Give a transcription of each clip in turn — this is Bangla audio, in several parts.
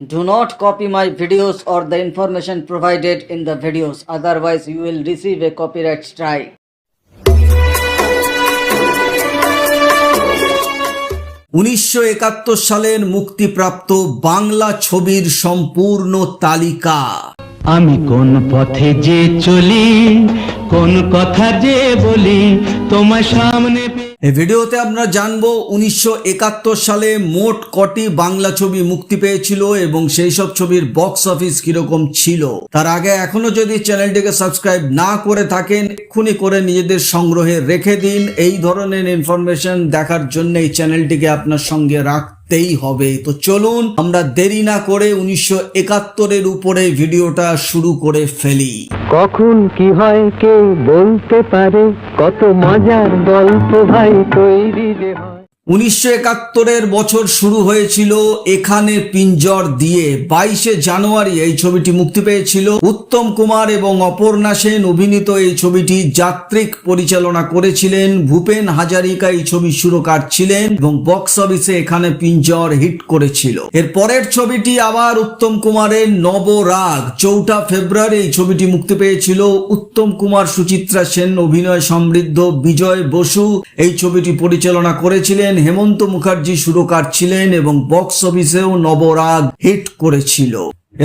Do not copy my videos or the information provided in the videos, otherwise you will receive a copyright strike. 1971 সালের মুক্তিপ্রাপ্ত বাংলা ছবির সম্পূর্ণ তালিকা। আমি কোন পথে যে চলি, কোন কথা যে বলি, তোমার সামনে এই ভিডিওতে আমরা জানবো 1971 সালে মোট কটি বাংলা ছবি মুক্তি পেয়েছিল এবং সেই সব ছবির বক্স অফিস কিরকম ছিল। তার আগে এখনো যদি চ্যানেলটিকে সাবস্ক্রাইব না করে থাকেন, এক্ষুনি করে নিজেদের সংগ্রহে রেখে দিন। এই ধরনের ইনফরমেশন দেখার জন্য এই চ্যানেলটিকে আপনার সঙ্গে রাখতেই হবে। তো চলুন আমরা দেরি না করে 1971 উপরে ভিডিওটা শুরু করে ফেলি। কখন কি হয় কেউ বলতে পারে, কত মজার গল্প ভাই তৈরি যে হয়। 1971 বছর শুরু হয়েছিল এখানে পিঞ্জর দিয়ে। 22 জানুয়ারি এই ছবিটি মুক্তি পেয়েছিল। উত্তম কুমার এবং অপর্ণা সেন অভিনীত এই ছবিটি যাত্রিক পরিচালনা করেছিলেন। ভূপেন হাজারিকা এই ছবি সুরকার ছিলেন এবং বক্স অফিসে এখানে পিঞ্জর হিট করেছিল। এর পরের ছবিটি আবার উত্তম কুমারের নবরাগ। 4 ফেব্রুয়ারি এই ছবিটি মুক্তি পেয়েছিল। উত্তম কুমার সুচিত্রা সেন অভিনয় সমৃদ্ধ বিজয় বসু এই ছবিটি পরিচালনা করেছিলেন। হেমন্ত মুখার্জি সুরকার ছিলেন এবং বক্স অফিসেও নবরাগ হিট করেছিল।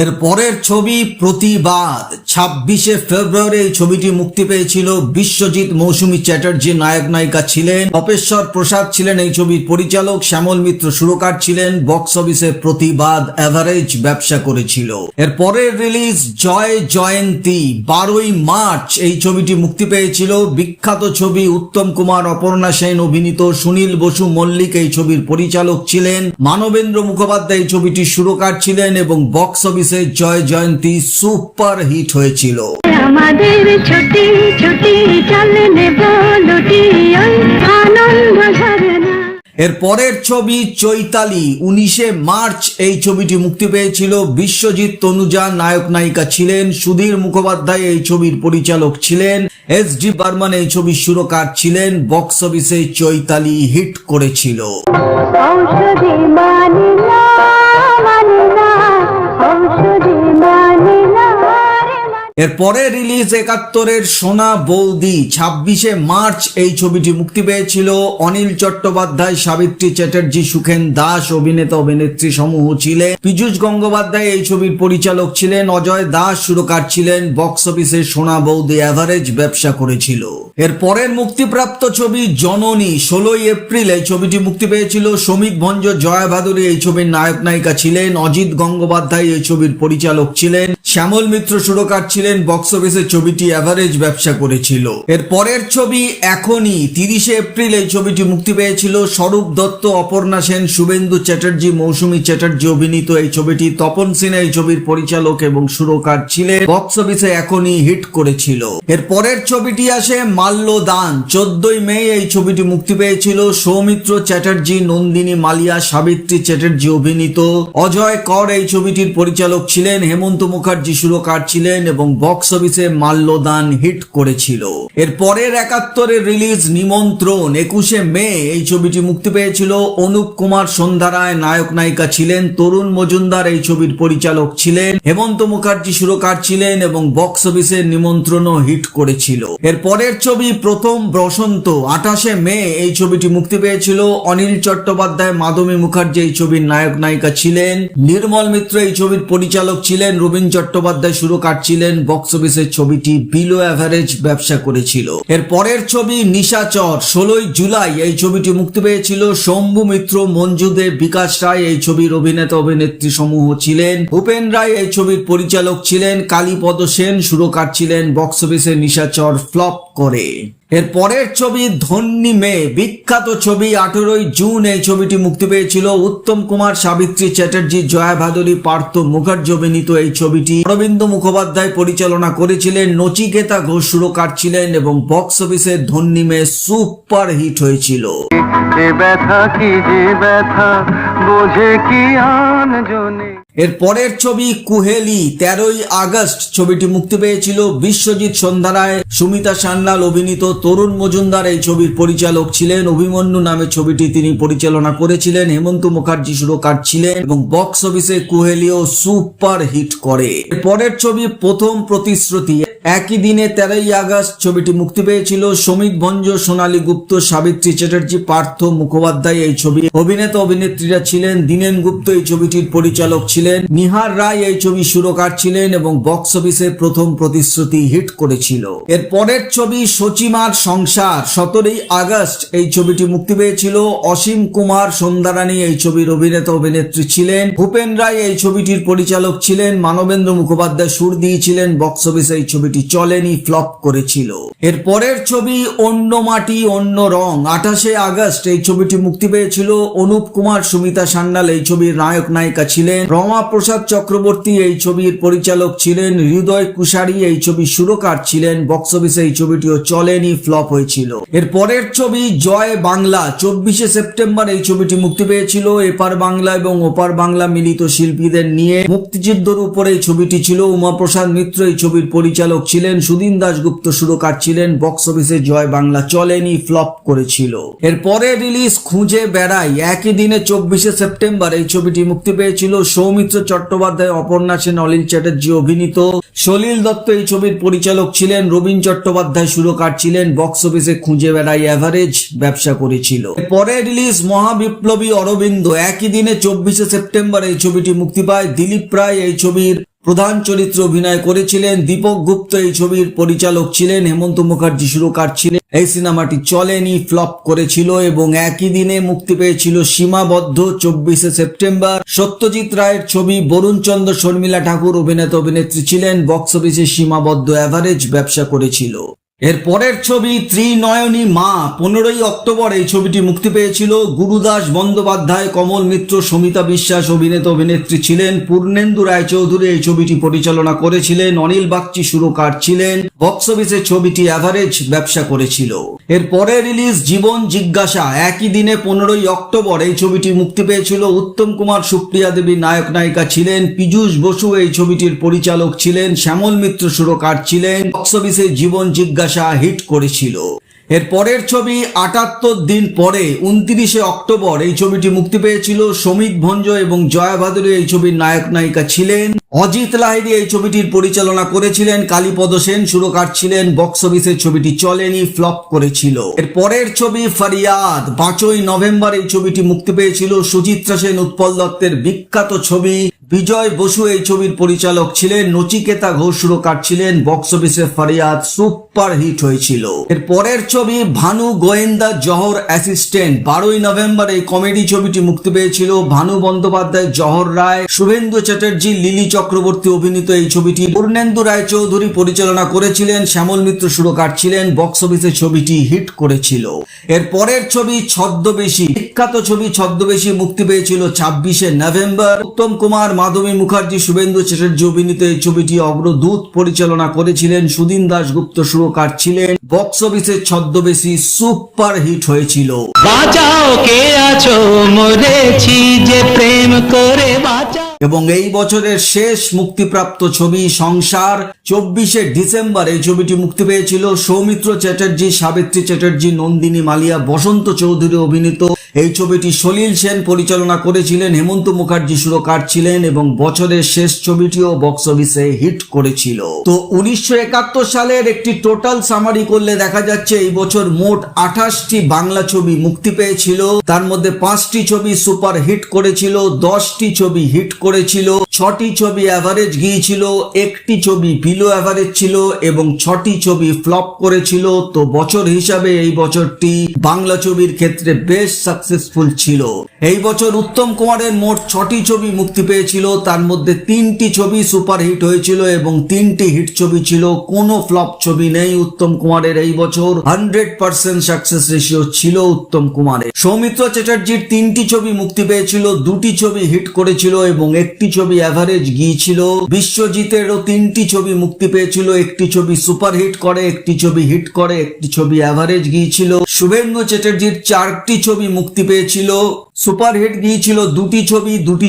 এর পরের ছবি প্রতিবাদ। 26 ফেব্রুয়ারি এই ছবিটি মুক্তি পেয়েছিল। বিশ্বজিৎ মৌসুমী চ্যাটার্জি নায়ক নায়িকা ছিলেন। তপেশ্বর প্রসাদ ছিলেন এই ছবির পরিচালক। শ্যামল মিত্র সুরকার ছিলেন। বক্স অফিসে প্রতিবাদ এভারেজ ব্যবসা করেছিল। এর পরের রিলিজ জয় জয়ন্তী। 12 মার্চ এই ছবিটি মুক্তি পেয়েছিল। বিখ্যাত ছবি, উত্তম কুমার অপর্ণা সেন অভিনীত। সুনীল বসু মল্লিক এই ছবির পরিচালক ছিলেন। মানবেন্দ্র মুখোপাধ্যায় এই ছবিটি সুরকার ছিলেন এবং বক্স অফিসে জয় জয়ন্তী সুপার হিট হয়েছিল। আমাদের ছুটি ছুটি চলে নেব লুটি আনন্দ ঝরনা। এর পরের ছবি চৈতালি। 19 মার্চ এই ছবিটি মুক্তি পেয়েছিল। বিশ্বজিৎ তনুজা নায়ক নায়িকা ছিলেন। সুধীর মুখোপাধ্যায় এই ছবির পরিচালক ছিলেন। এস.ডি. বর্মন এই ছবির সুরকার ছিলেন। বক্স অফিসে চৈতালি হিট করেছিল। ঔষধি মানি না মানি না, ঔষধি মানি না রে মানি। এর পরে রিলিজ 71 সোনা বৌদি। 26 মার্চ এই ছবিটি মুক্তি পেয়েছিল। অনিল চট্টোপাধ্যায়, সাবিত্রী চ্যাটার্জি, সুখেন দাস অভিনেতা অভিনেত্রী সমূহ ছিলেন। পীযূষ গঙ্গোপাধ্যায় এই ছবির পরিচালক ছিলেন। অজয় দাস সুরকার ছিলেন। বক্স অফিসে সোনা বৌদি এভারেজ ব্যবসা করেছিল। এর পরের মুক্তিপ্রাপ্ত ছবি জননী। 16 এপ্রিল এই ছবিটি মুক্তি পেয়েছিল। শ্রমিক ভঞ্জ, জয়া ভাদুরী এই ছবির নায়ক নায়িকা ছিলেন। অজিত গঙ্গোপাধ্যায় এই ছবির পরিচালক ছিলেন। শ্যামল মিত্র সুরকার ছিলেন। বক্স অফিসে ছবিটি এভারেজ ব্যবসা করেছিল। এর পরের ছবি এখনই। 30 এপ্রিল এই ছবিটি মুক্তি পেয়েছিল। স্বরূপ দত্ত, অপর্ণা সেন, শুভেন্দু চ্যাটার্জি, মৌসুমী চ্যাটার্জি অভিনীত এই ছবিটি। তপন সিনহা এই ছবির পরিচালক এবং সুরকার ছিলেন। বক্স অফিসে এখনই হিট করেছিল। এর পরের ছবিটি আসে মাল্যদান। 14 মে এই ছবিটি মুক্তি পেয়েছিল। সৌমিত্র চ্যাটার্জি, নন্দিনী মালিয়া, সাবিত্রী চ্যাটার্জি অভিনীত। অজয় কর এই ছবিটির পরিচালক ছিলেন। হেমন্ত মুখার্জি সুরকার ছিলেন এবং বক্স অফিসে মাল্যদান হিট করেছিল। এর পরের 71 রিলিজ নিমন্ত্রণ। 21 মে এই ছবিটি মুক্তি পেয়েছিল। অনুপ কুমার, সন্ধ্যা রায় নায়ক নায়িকা ছিলেন। তরুণ মজুমদার এই ছবির পরিচালক ছিলেন। হেমন্ত মুখার্জি সুরকার ছিলেন এবং বক্স অফিসে নিমন্ত্রণও হিট করেছিল। এর পরের ছবি প্রথম বসন্ত। 28 মে এই ছবিটি মুক্তি পেয়েছিল। অনিল চট্টোপাধ্যায়, মাধবী মুখার্জি এই ছবির নায়ক নায়িকা ছিলেন। নির্মল মিত্র এই ছবির পরিচালক ছিলেন। রবীন চট্টোপাধ্যায় সুরকার ছিলেন। বক্স অফিসে ছবিটি বিলো অ্যাভারেজ ব্যবসা করেছিল। এর পরের ছবি নিশাচর। 16 জুলাই এই ছবিটি মুক্তি পেয়েছিল। শম্ভু মিত্র, মঞ্জু দে, বিকাশ রায় এই ছবির অভিনেতা অভিনেত্রী সমূহ ছিলেন। ভূপেন রায় এই ছবির পরিচালক ছিলেন। কালীপদ সেন সুরকার ছিলেন। বক্স অফিসে নিশাচর ফ্লপ করে। এর পরের ছবি ধন্যী মেয়ে। বিখ্যাত ছবি। 18 জুন এই ছবিটি মুক্তি পেয়েছিল। উত্তম কুমার, সাবিত্রী চ্যাটার্জি, জয়া ভাদুরী, পার্থ মুখার্জি অভিনীত এই ছবিটি। অরবিন্দ মুখোপাধ্যায় পরিচালনা করেছিলেন। নচিকেতা ঘোষ সুরকার ছিলেন এবং বক্স অফিসে ধন্যী মেয়ে সুপার হিট হয়েছিল। যে ব্যথা কি যে ব্যথা বোঝে কি আনজনে। এর পরের ছবি কুহেলি, 13ই আগস্ট ছবিটি মুক্তি পেয়েছিল। বিশ্বজিৎ সন্ধ্যা রায়, সুমিতা সান্যাল অভিনীত। তরুণ মজুমদার এই ছবির পরিচালক ছিলেন। অভিমন্যু নামে ছবিটি তিনি পরিচালনা করেছিলেন। হেমন্ত মুখার্জি সুরকার ছিলেন এবং বক্স অফিসে কুহেলিও সুপার হিট করে। এর পরের ছবি প্রথম প্রতিশ্রুতি, একই দিনে 13ই আগস্ট ছবিটি মুক্তি পেয়েছিল। সমিত ভঞ্জ, সোনালী গুপ্ত, সাবিত্রী চ্যাটার্জি, পার্থ মুখোপাধ্যায় এই ছবি অভিনেতা অভিনেত্রীরা ছিলেন। দীনেন গুপ্ত এই ছবিটির পরিচালক ছিলেন। নিহার রায় এই ছবি সুরকার ছিলেন এবং বক্স অফিসে প্রথম প্রতিশ্রুতি হিট করেছিল। এর পরের ছবি সচিমার সংসার, 17ই আগস্ট এই ছবিটি মুক্তি পেয়েছিল। অসীম কুমার, সন্ধ্যা রানী এই ছবির অভিনেতা অভিনেত্রী ছিলেন। ভূপেন রায় এই ছবিটির পরিচালক ছিলেন। মানবেন্দ্র মুখোপাধ্যায় সুর দিয়েছিলেন। বক্স অফিসে এই ছবিটি চলেনি, ফ্লপ করেছিল। এর পরের ছবি অন্য মাটি অন্য রং, 28শে আগস্ট এই ছবিটি মুক্তি পেয়েছিল। অনুপ কুমার, সুমিতা সান্যাল এই ছবির নায়ক নায়িকা ছিলেন। রমা প্রসাদ চক্রবর্তী এই ছবির পরিচালক ছিলেন। হৃদয় কুশারি এই ছবি সুরকার ছিলেন। বক্স অফিসে এই ছবিটিও চলেনি, ফ্লপ হয়েছিল। এর পরের ছবি জয় বাংলা, 24শে সেপ্টেম্বর এই ছবিটি মুক্তি পেয়েছিল। এপার বাংলা এবং ওপার বাংলা মিলিত শিল্পীদের নিয়ে মুক্তিযুদ্ধের উপরে এই ছবিটি ছিল। উমাপ্রসাদ মিত্র এই ছবির পরিচালক ছিলেন। সুদিন দাশগুপ্ত সুরকার ছিলেন। বক্স অফিসে জয় বাংলা চলেনি, ফ্লপ করেছিল। এর পরে রিলিজ খুঁজে বেড়াই, একই দিনে 24শে সেপ্টেম্বর এই ছবিটি মুক্তি পেয়েছিল। সৌমিত্র চট্টোপাধ্যায়, অপর্ণা সেন, অনিল চ্যাটার্জি অভিনীত। সলিল দত্ত এই ছবির পরিচালক ছিলেন। রবীন চট্টোপাধ্যায় সুরকার ছিলেন। বক্স অফিসে খুঁজে বেড়াই অ্যাভারেজ ব্যবসা করেছিল। পরে রিলিজ মহাবিপ্লবী অরবিন্দ, একই দিনে 24শে সেপ্টেম্বর এই ছবিটি মুক্তি পায়। দিলীপ রায় এই ছবির প্রধান চরিত্রে অভিনয় করেছিলেন। দীপক গুপ্ত এই ছবির পরিচালক ছিলেন। হেমন্ত মুখার্জি সুরকার ছিলেন। এই সিনেমাটি চলেনি, ফ্লপ করেছিল এবং একই দিনে মুক্তি পেয়েছিল সীমাবদ্ধ, 24শে সেপ্টেম্বর। সত্যজিৎ রায়ের ছবি। বরুণ চন্দ্র, শর্মিলা ঠাকুর অভিনেতা অভিনেত্রী ছিলেন। বক্স অফিসে সীমাবদ্ধ অ্যাভারেজ ব্যবসা করেছিল। এর পরের ছবি ত্রিনয়নী মা, 15ই অক্টোবর এই ছবিটি মুক্তি পেয়েছিল। গুরুদাস বন্দ্যোপাধ্যায়, কমল মিত্র, সমিতা বিশ্বাস অভিনেতা অভিনেত্রী ছিলেন। পূর্ণেন্দু রায়চৌধুরী এই ছবিটি পরিচালনা করেছিলেন। অনিল বাগচি সুরকার ছিলেন। বক্স অফিসে ছবিটি অ্যাভারেজ ব্যবসা করেছিল। এর পরে রিলিজ জীবন জিজ্ঞাসা, একই দিনে 15ই অক্টোবর এই ছবিটি মুক্তি পেয়েছিল। উত্তম কুমার, সুপ্রিয়া দেবী নায়ক নায়িকা ছিলেন। পীযূষ বসু এই ছবিটির পরিচালক ছিলেন। শ্যামল মিত্র সুরকার ছিলেন। বক্স অফিসে জীবন জিজ্ঞাসা হিট করেছিল। এর পরের ছবি 78 দিন পরে, 29শে অক্টোবর এই ছবিটি মুক্তি পেয়েছিল। সমিত ভঞ্জ এবং জয়া ভাদুরী এই ছবির নায়ক নায়িকা ছিলেন। অজিত লাহিড়ী এই ছবিটির পরিচালনা করেছিলেন। কালীপদ সেন সুরকার ছিলেন। বক্স অফিসে ছবিটি চলেনি, ফ্লপ করেছিল। এর পরের ছবি ফরিয়াদ, 5ই নভেম্বর এই ছবিটি মুক্তি পেয়েছিল। সুচিত্রা সেন, উৎপল দত্তের বিখ্যাত ছবি। বিজয় বসু এই ছবির পরিচালক ছিলেন। নচিকেতা ঘোষ সুরকার ছিলেন। বক্স অফিসে ফরিয়াদ সুপার হিট হয়েছিল। এর পরের ছবি ভানু গোয়েন্দা জহর অ্যাসিস্ট্যান্ট, 12ই নভেম্বর এই কমেডি ছবিটি মুক্তি পেয়েছিল। ভানু বন্দ্যোপাধ্যায়, জহর রায়, শুভেন্দু চ্যাটার্জি, লিলি চক্রবর্তী অভিনীত এই ছবিটি পূর্ণেন্দু রায়চৌধুরী পরিচালনা করেছিলেন। শ্যামল মিত্র সুরকার ছিলেন। বক্স অফিসে ছবিটি হিট করেছিল। এর পরের ছবি ছদ্মবেশী, বিখ্যাত ছবি ছদ্মবেশী মুক্তি পেয়েছিল 26শে নভেম্বর। উত্তম কুমার, মাধবী মুখার্জি, শুভেন্দু চ্যাটার্জি অভিনীত এই ছবিটি অগ্রদূত পরিচালনা করেছিলেন। সুদিন দাশগুপ্ত সুরকার ছিলেন। বক্স অফিসে ছদ্মবেশী সুপার হিট হয়েছিল। বাঁচাও কে আছো, মরেছি যে প্রেম করে বাঁচাও। এবং এই বছরের শেষ মুক্তিপ্রাপ্ত ছবি সংসার, 24শে ডিসেম্বর এই ছবিটি মুক্তি পেয়েছিল। সৌমিত্র চ্যাটার্জি, সাবিত্রী চ্যাটার্জি, নন্দিনী মালিয়া, বসন্ত চৌধুরী অভিনীত এই ছবিটি সলিল সেন পরিচালনা করেছিলেন। হেমন্ত মুখার্জি সুরকার ছিলেন এবং বছরের শেষ ছবিটিও বক্স অফিসে হিট করেছিল। তো 1971 সালের একটি টোটাল সামারি করলে দেখা যাচ্ছে এই বছর মোট 28টি বাংলা ছবি মুক্তি পেয়েছিল। তার মধ্যে 5টি ছবি সুপার হিট করেছিল, 10টি ছবি হিট করেছিল, 6টি ছবি অ্যাভারেজ গিয়েছিল, 1টি ছবি বিলো অ্যাভারেজ ছিল এবং 6টি ছবি ফ্লপ করেছিল। তো বছর হিসাবে এই বছরটি বাংলা ছবির ক্ষেত্রে বেশ সাকসেসফুল ছিল। এই বছর উত্তম কুমারের মোট 6টি ছবি মুক্তি পেয়েছিল। তার মধ্যে 3টি ছবি সুপার হিট হয়েছিল এবং 3টি হিট ছবি ছিল, কোনো ফ্লপ ছবি নেই। উত্তম কুমারের এই বছর 100% সাকসেস রেশিও ছিল উত্তম কুমারের। সৌমিত্র চ্যাটার্জির 3টি ছবি মুক্তি পেয়েছিল, 2টি ছবি হিট করেছিল এবং 1টি ছবি অ্যাভারেজ গিয়েছিল। বিশ্বজিতেরও 3টি ছবি মুক্তি পেয়েছিল, 1টি ছবি সুপার হিট করে, 1টি ছবি হিট করে, 1টি ছবি অ্যাভারেজ গিয়েছিল। শুভেন্দু চ্যাটার্জির 4টি ছবি মুক্তি পেয়েছিল, সুপারহিট গিয়েছিল দুটি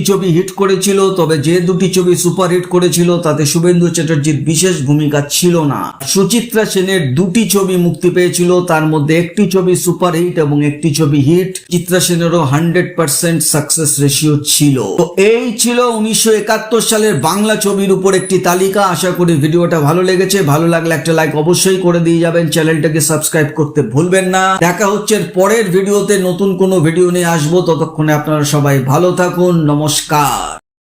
ছবি হিট করেছিল, তবে যে দুটি ছবি সুপারহিট করেছিল তাতে শুভেন্দু চ্যাটার্জির বিশেষ ভূমিকা ছিল না। সুচিত্রা সেনের দুটি ছবি মুক্তি পেয়েছিল, তার মধ্যে একটি ছবি সুপারহিট এবং একটি ছবি হিট। চিত্রা সেনেরও 100% সাকসেস রেশিও ছিল। তো এই ছিল 1971 সালের বাংলা ছবির উপর একটি তালিকা। আশা করি ভিডিওটা ভালো লেগেছে। ভালো লাগলে একটা লাইক অবশ্যই করে দিয়ে যাবেন, চ্যানেলটাকে সাবস্ক্রাইব করতে ভুলবেন না। দেখা হচ্ছে পরের ভিডিওতে, নতুন কোনো ভিডিও নিয়ে আসবো। ততক্ষণে আপনারা সবাই ভালো থাকুন। নমস্কার।